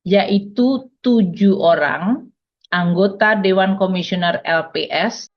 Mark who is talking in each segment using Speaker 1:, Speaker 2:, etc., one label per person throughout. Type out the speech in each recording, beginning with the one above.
Speaker 1: yaitu 7 orang anggota Dewan Komisioner LPS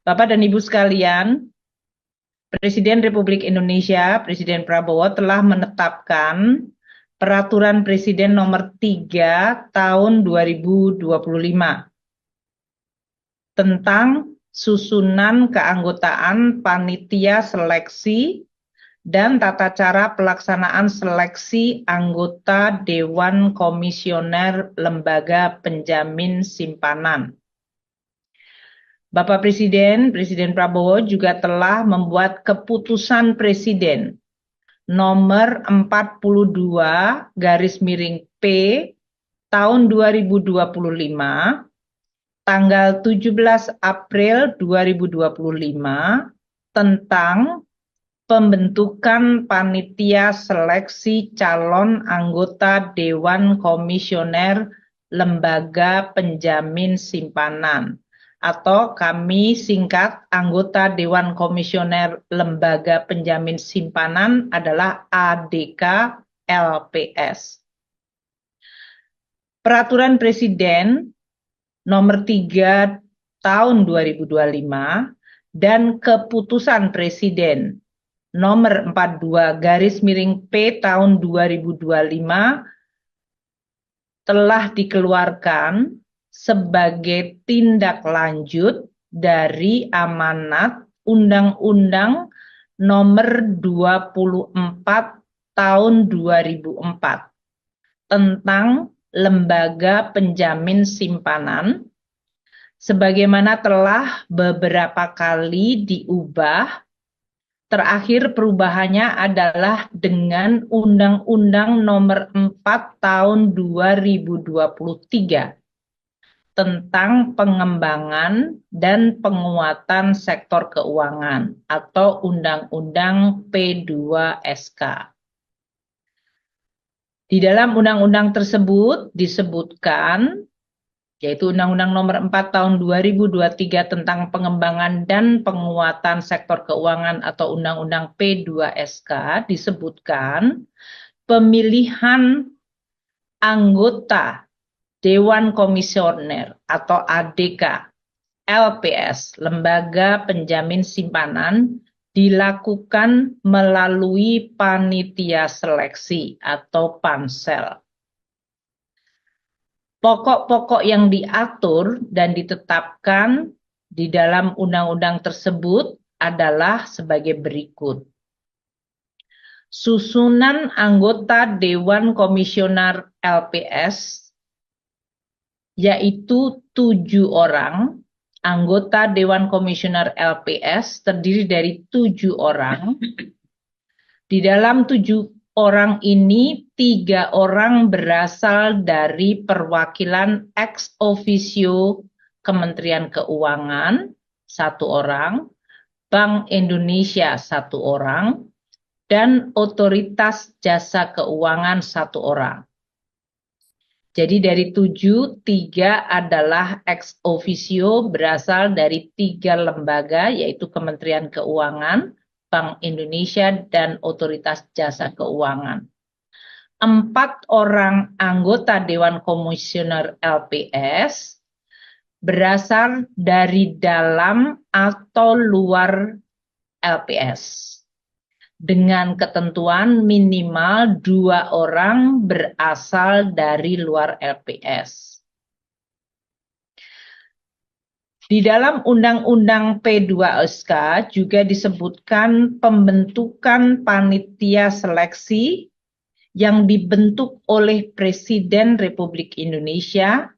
Speaker 1: Bapak dan Ibu sekalian, Presiden Republik Indonesia, Presiden Prabowo telah menetapkan Peraturan Presiden Nomor 3 Tahun 2025 tentang susunan keanggotaan panitia seleksi dan tata cara pelaksanaan seleksi anggota Dewan Komisioner Lembaga Penjamin Simpanan. Bapak Presiden, Presiden Prabowo juga telah membuat keputusan Presiden nomor 42/P tahun 2025 tanggal 17 April 2025 tentang pembentukan panitia seleksi calon anggota Dewan Komisioner Lembaga Penjamin Simpanan, atau kami singkat anggota Dewan Komisioner Lembaga Penjamin Simpanan adalah ADK LPS. Peraturan Presiden Nomor 3 Tahun 2025 dan Keputusan Presiden Nomor 42/P Tahun 2025 telah dikeluarkan sebagai tindak lanjut dari amanat Undang-Undang Nomor 24 Tahun 2004 tentang Lembaga Penjamin Simpanan, sebagaimana telah beberapa kali diubah. Terakhir perubahannya adalah dengan Undang-Undang Nomor 4 Tahun 2023 tentang pengembangan dan penguatan sektor keuangan atau Undang-Undang P2SK. Di dalam undang-undang tersebut disebutkan, yaitu Undang-Undang Nomor 4 Tahun 2023 tentang pengembangan dan penguatan sektor keuangan atau Undang-Undang P2SK, disebutkan pemilihan anggota Dewan Komisioner atau ADK LPS, Lembaga Penjamin Simpanan, dilakukan melalui panitia seleksi atau pansel. Pokok-pokok yang diatur dan ditetapkan di dalam undang-undang tersebut adalah sebagai berikut. Susunan anggota Dewan Komisioner LPS yaitu 7 orang anggota Dewan Komisioner LPS, terdiri dari 7 orang. Di dalam 7 orang ini, 3 orang berasal dari perwakilan ex officio Kementerian Keuangan, 1 orang, Bank Indonesia 1 orang, dan Otoritas Jasa Keuangan 1 orang. Jadi dari 7, 3 adalah ex officio berasal dari 3 lembaga, yaitu Kementerian Keuangan, Bank Indonesia, dan Otoritas Jasa Keuangan. 4 orang anggota Dewan Komisioner LPS berasal dari dalam atau luar LPS, dengan ketentuan minimal 2 orang berasal dari luar LPS. Di dalam Undang-Undang P2SK juga disebutkan pembentukan panitia seleksi yang dibentuk oleh Presiden Republik Indonesia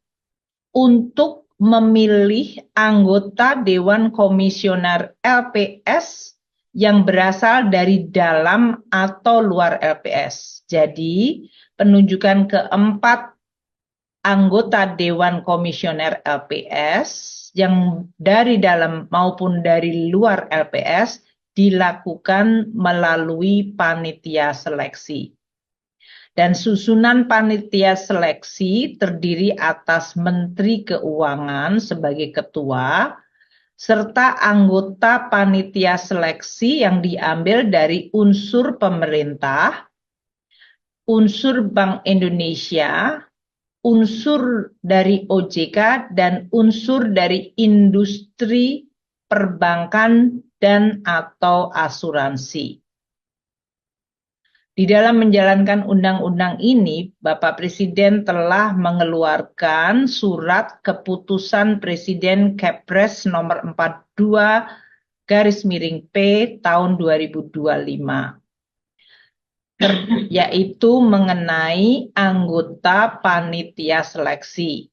Speaker 1: untuk memilih anggota Dewan Komisioner LPS yang berasal dari dalam atau luar LPS. Jadi, penunjukan keempat anggota Dewan Komisioner LPS yang dari dalam maupun dari luar LPS dilakukan melalui panitia seleksi. Dan susunan panitia seleksi terdiri atas Menteri Keuangan sebagai ketua, serta anggota panitia seleksi yang diambil dari unsur pemerintah, unsur Bank Indonesia, unsur dari OJK, dan unsur dari industri perbankan dan atau asuransi. Di dalam menjalankan undang-undang ini, Bapak Presiden telah mengeluarkan surat keputusan Presiden Kepres nomor 42/P tahun 2025, yaitu mengenai anggota panitia seleksi.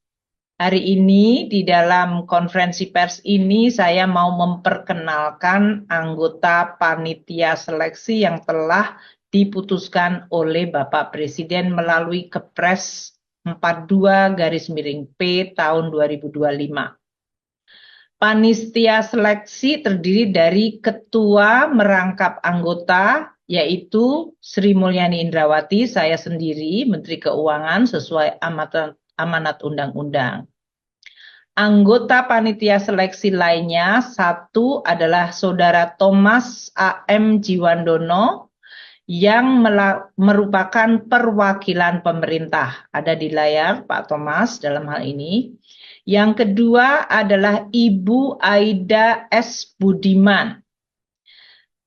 Speaker 1: Hari ini di dalam konferensi pers ini saya mau memperkenalkan anggota panitia seleksi yang telah diputuskan oleh Bapak Presiden melalui Kepres 42/P tahun 2025. Panitia seleksi terdiri dari ketua merangkap anggota, yaitu Sri Mulyani Indrawati, saya sendiri, Menteri Keuangan sesuai amanat undang-undang. Anggota panitia seleksi lainnya, satu adalah Saudara Thomas A.M. Jiwandono, yang merupakan perwakilan pemerintah. Ada di layar Pak Thomas dalam hal ini. Yang kedua adalah Ibu Aida S. Budiman.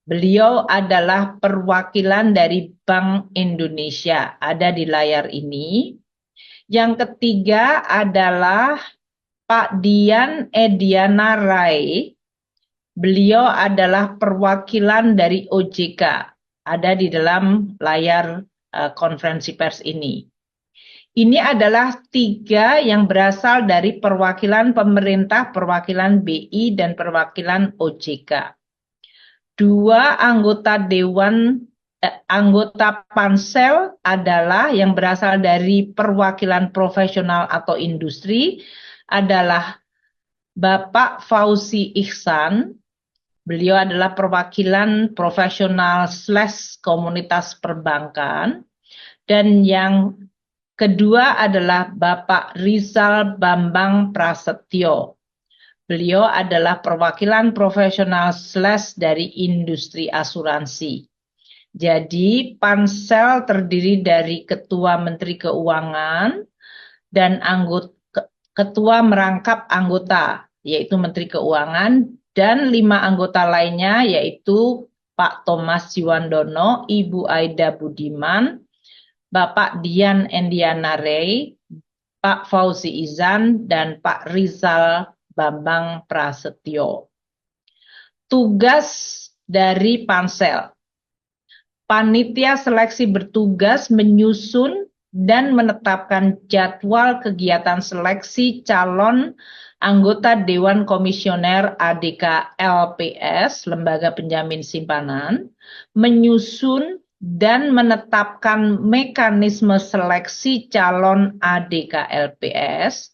Speaker 1: Beliau adalah perwakilan dari Bank Indonesia. Ada di layar ini. Yang ketiga adalah Pak Dian Ediana Rai. Beliau adalah perwakilan dari OJK. Ada di dalam layar konferensi pers ini. Ini adalah 3 yang berasal dari perwakilan pemerintah, perwakilan BI, dan perwakilan OJK. 2 anggota anggota pansel adalah yang berasal dari perwakilan profesional atau industri, adalah Bapak Fauzi Ihsan. Beliau adalah perwakilan profesional / komunitas perbankan. Dan yang kedua adalah Bapak Rizal Bambang Prasetyo. Beliau adalah perwakilan profesional / dari industri asuransi. Jadi pansel terdiri dari Ketua Menteri Keuangan dan ketua merangkap anggota, yaitu Menteri Keuangan, dan 5 anggota lainnya, yaitu Pak Thomas Jiwandono, Ibu Aida Budiman, Bapak Dian Endiana Ray, Pak Fauzi Ihsan, dan Pak Rizal Bambang Prasetyo. Tugas dari pansel. Panitia seleksi bertugas menyusun dan menetapkan jadwal kegiatan seleksi calon anggota Dewan Komisioner ADK LPS, Lembaga Penjamin Simpanan, menyusun dan menetapkan mekanisme seleksi calon ADK LPS,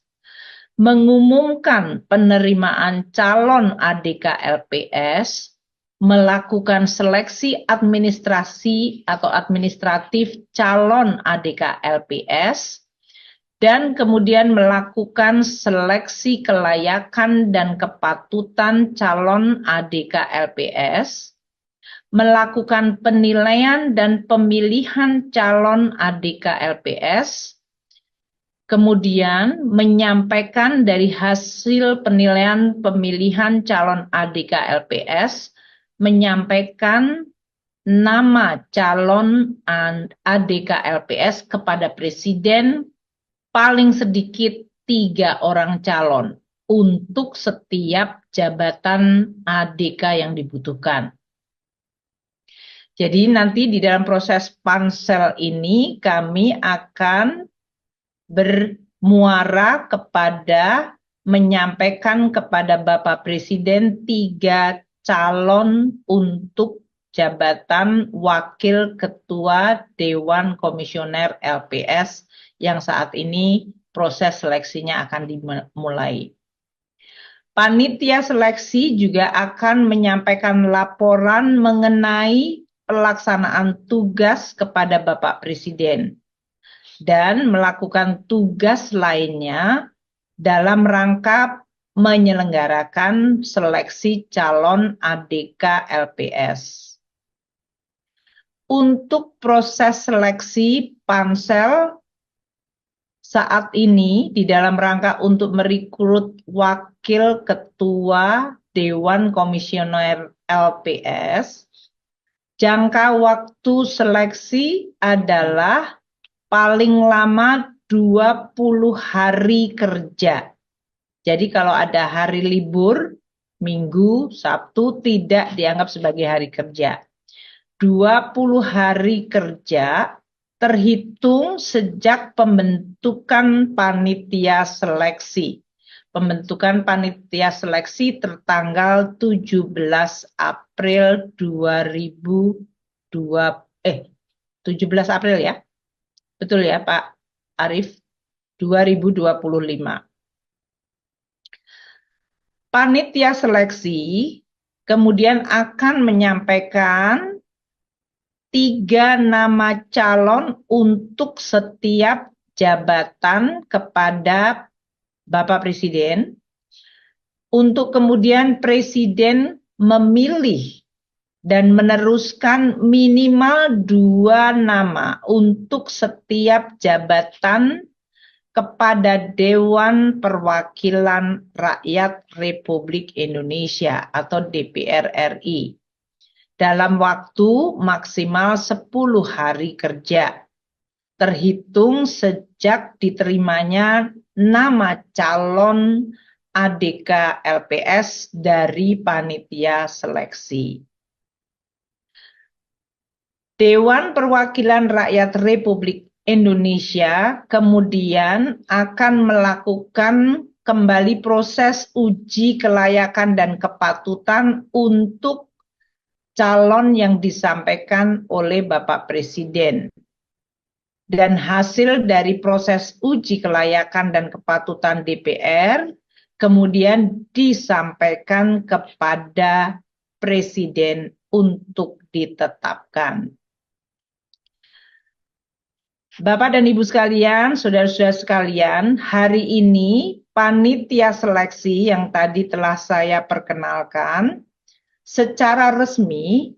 Speaker 1: mengumumkan penerimaan calon ADK LPS, melakukan seleksi administrasi atau administratif calon ADK LPS, dan kemudian melakukan seleksi kelayakan dan kepatutan calon ADK LPS, melakukan penilaian dan pemilihan calon ADK LPS, kemudian menyampaikan dari hasil penilaian pemilihan calon ADK LPS, menyampaikan nama calon ADK LPS kepada Presiden, paling sedikit 3 orang calon untuk setiap jabatan ADK yang dibutuhkan. Jadi nanti di dalam proses pansel ini kami akan bermuara kepada menyampaikan kepada Bapak Presiden 3 calon untuk jabatan Wakil Ketua Dewan Komisioner LPS yang saat ini proses seleksinya akan dimulai. Panitia seleksi juga akan menyampaikan laporan mengenai pelaksanaan tugas kepada Bapak Presiden dan melakukan tugas lainnya dalam rangka menyelenggarakan seleksi calon ADK LPS. Untuk proses seleksi pansel saat ini di dalam rangka untuk merekrut wakil ketua Dewan Komisioner LPS, jangka waktu seleksi adalah paling lama 20 hari kerja. Jadi kalau ada hari libur, Minggu, Sabtu tidak dianggap sebagai hari kerja. 20 hari kerja terhitung sejak pembentukan panitia seleksi. Pembentukan panitia seleksi tertanggal 17 April 17 April ya. Betul ya Pak Arief? 2025. Panitia seleksi kemudian akan menyampaikan 3 nama calon untuk setiap jabatan kepada Bapak Presiden, untuk kemudian Presiden memilih dan meneruskan minimal 2 nama untuk setiap jabatan kepada Dewan Perwakilan Rakyat Republik Indonesia atau DPR RI. Dalam waktu maksimal 10 hari kerja, terhitung sejak diterimanya nama calon ADK LPS dari panitia seleksi. Dewan Perwakilan Rakyat Republik Indonesia kemudian akan melakukan kembali proses uji kelayakan dan kepatutan untuk calon yang disampaikan oleh Bapak Presiden. Dan hasil dari proses uji kelayakan dan kepatutan DPR kemudian disampaikan kepada Presiden untuk ditetapkan. Bapak dan Ibu sekalian, saudara-saudara sekalian, hari ini panitia seleksi yang tadi telah saya perkenalkan secara resmi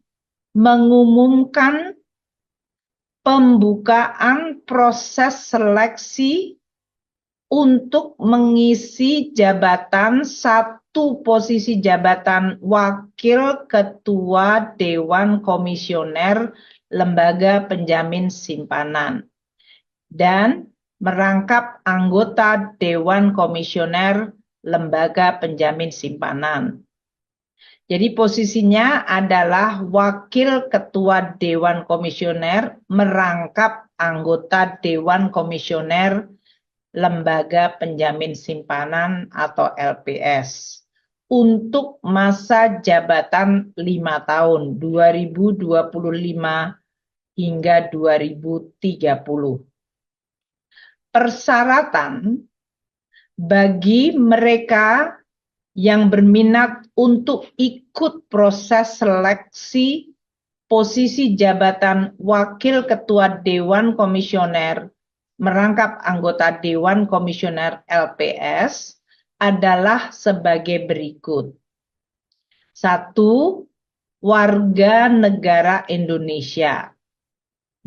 Speaker 1: mengumumkan pembukaan proses seleksi untuk mengisi jabatan 1 posisi jabatan Wakil Ketua Dewan Komisioner Lembaga Penjamin Simpanan dan merangkap anggota Dewan Komisioner Lembaga Penjamin Simpanan. Jadi posisinya adalah Wakil Ketua Dewan Komisioner merangkap anggota Dewan Komisioner Lembaga Penjamin Simpanan atau LPS untuk masa jabatan 5 tahun 2025 hingga 2030. Persyaratan bagi mereka yang berminat untuk ikut proses seleksi posisi jabatan Wakil Ketua Dewan Komisioner merangkap anggota Dewan Komisioner LPS adalah sebagai berikut. 1. Warga negara Indonesia.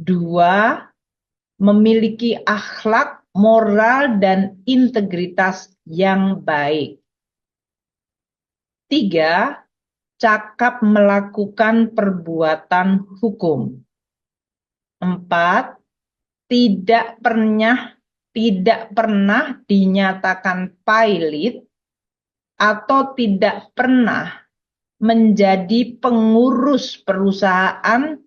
Speaker 1: 2. Memiliki akhlak, moral, dan integritas yang baik. 3. Cakap melakukan perbuatan hukum. 4. Tidak pernah dinyatakan pailit atau tidak pernah menjadi pengurus perusahaan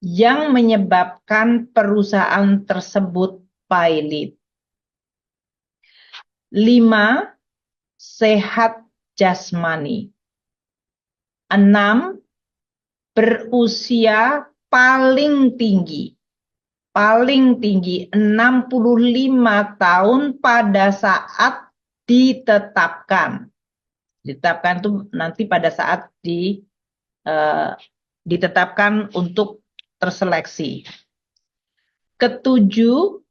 Speaker 1: yang menyebabkan perusahaan tersebut pailit. 5. Sehat jasmani. 6. Berusia paling tinggi paling tinggi 65 tahun pada saat ditetapkan. Ditetapkan itu nanti pada saat ditetapkan untuk terseleksi. Ketujuh,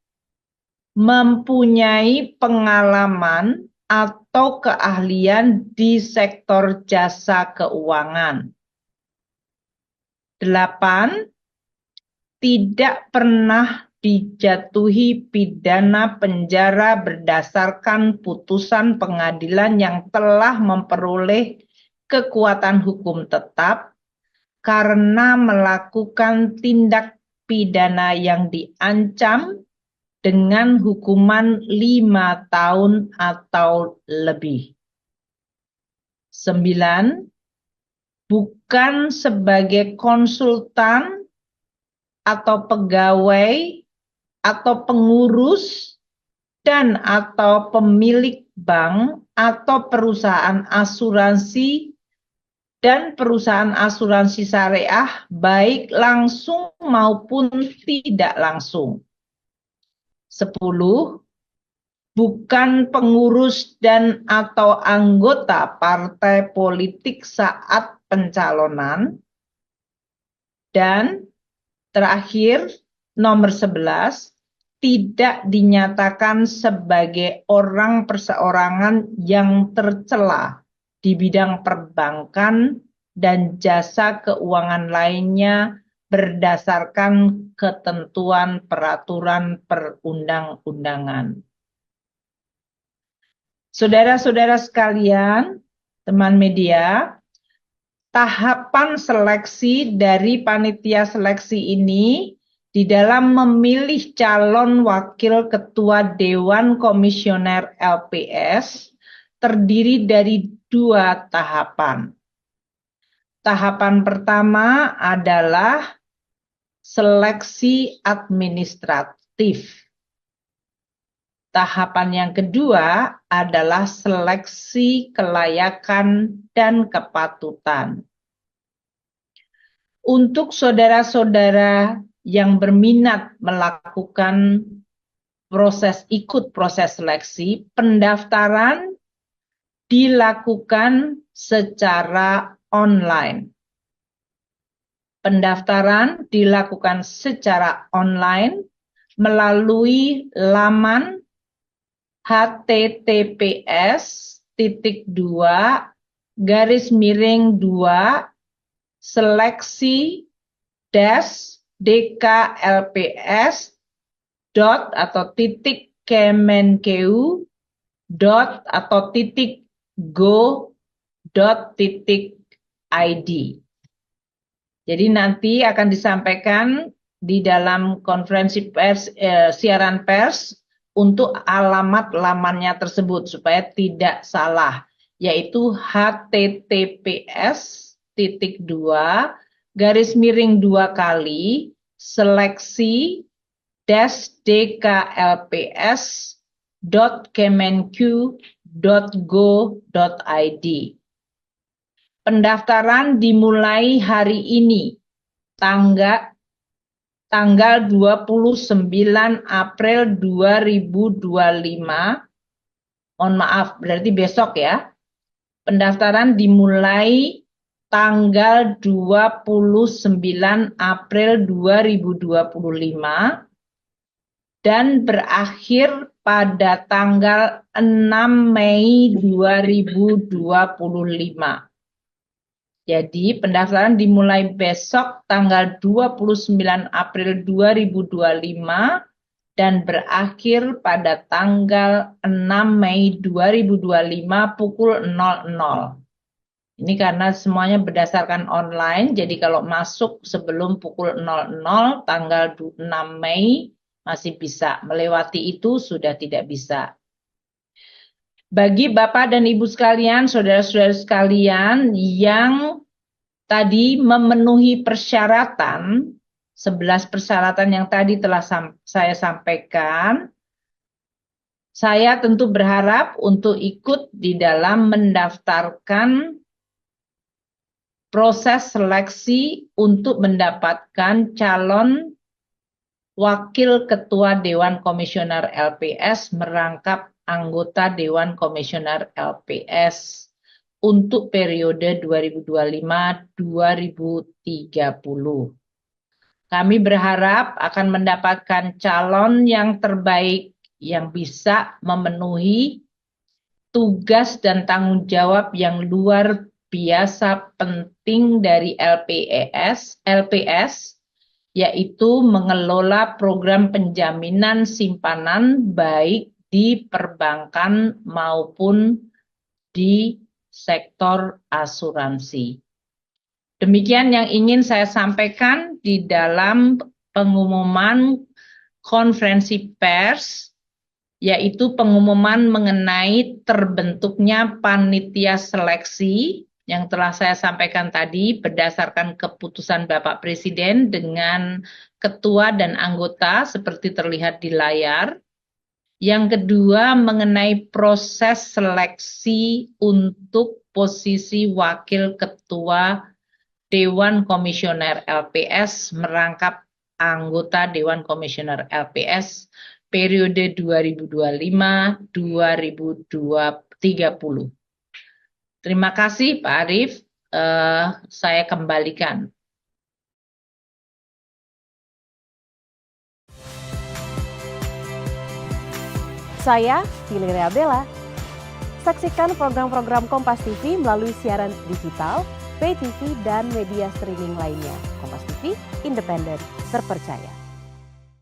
Speaker 1: mempunyai pengalaman atau keahlian di sektor jasa keuangan. 8, tidak pernah dijatuhi pidana penjara berdasarkan putusan pengadilan yang telah memperoleh kekuatan hukum tetap karena melakukan tindak pidana yang diancam dengan hukuman 5 tahun atau lebih. 9, bukan sebagai konsultan atau pegawai atau pengurus dan atau pemilik bank atau perusahaan asuransi dan perusahaan asuransi syariah baik langsung maupun tidak langsung. 10, bukan pengurus dan atau anggota partai politik saat pencalonan. Dan terakhir, nomor 11, tidak dinyatakan sebagai orang perseorangan yang tercela di bidang perbankan dan jasa keuangan lainnya berdasarkan ketentuan peraturan perundang-undangan. Saudara-saudara sekalian, teman media, tahapan seleksi dari panitia seleksi ini di dalam memilih calon wakil ketua Dewan Komisioner LPS terdiri dari 2 tahapan. Tahapan pertama adalah seleksi administratif. Tahapan yang kedua adalah seleksi kelayakan dan kepatutan. Untuk saudara-saudara yang berminat melakukan ikut proses seleksi, pendaftaran dilakukan secara online. Pendaftaran dilakukan secara online melalui laman https://kemenku.go.id. Jadi nanti akan disampaikan di dalam konferensi pers, siaran pers untuk alamat lamannya tersebut supaya tidak salah, yaitu https://seleksi-dklps.kemenku.go.id. Pendaftaran dimulai hari ini, tanggal 29 April 2025. Mohon maaf, berarti besok ya. Pendaftaran dimulai tanggal 29 April 2025 dan berakhir pada tanggal 6 Mei 2025. Jadi pendaftaran dimulai besok tanggal 29 April 2025 dan berakhir pada tanggal 6 Mei 2025 pukul 00. Ini karena semuanya berdasarkan online, jadi kalau masuk sebelum pukul 00 tanggal 6 Mei masih bisa, melewati itu sudah tidak bisa. Bagi Bapak dan Ibu sekalian, saudara-saudara sekalian yang tadi memenuhi persyaratan, 11 persyaratan yang tadi telah saya sampaikan, saya tentu berharap untuk ikut di dalam mendaftarkan proses seleksi untuk mendapatkan calon Wakil Ketua Dewan Komisioner LPS merangkap anggota Dewan Komisioner LPS untuk periode 2025-2030. Kami berharap akan mendapatkan calon yang terbaik yang bisa memenuhi tugas dan tanggung jawab yang luar biasa penting dari LPS, yaitu mengelola program penjaminan simpanan baik di perbankan maupun di sektor asuransi. Demikian yang ingin saya sampaikan di dalam pengumuman konferensi pers, yaitu pengumuman mengenai terbentuknya panitia seleksi yang telah saya sampaikan tadi berdasarkan keputusan Bapak Presiden dengan ketua dan anggota seperti terlihat di layar. Yang kedua mengenai proses seleksi untuk posisi wakil ketua Dewan Komisioner LPS merangkap anggota Dewan Komisioner LPS periode 2025-2030. Terima kasih Pak Arief, saya kembalikan.
Speaker 2: Saya Valeria Bella. Saksikan program-program Kompas TV melalui siaran digital, pay TV, dan media streaming lainnya. Kompas TV, independen, terpercaya.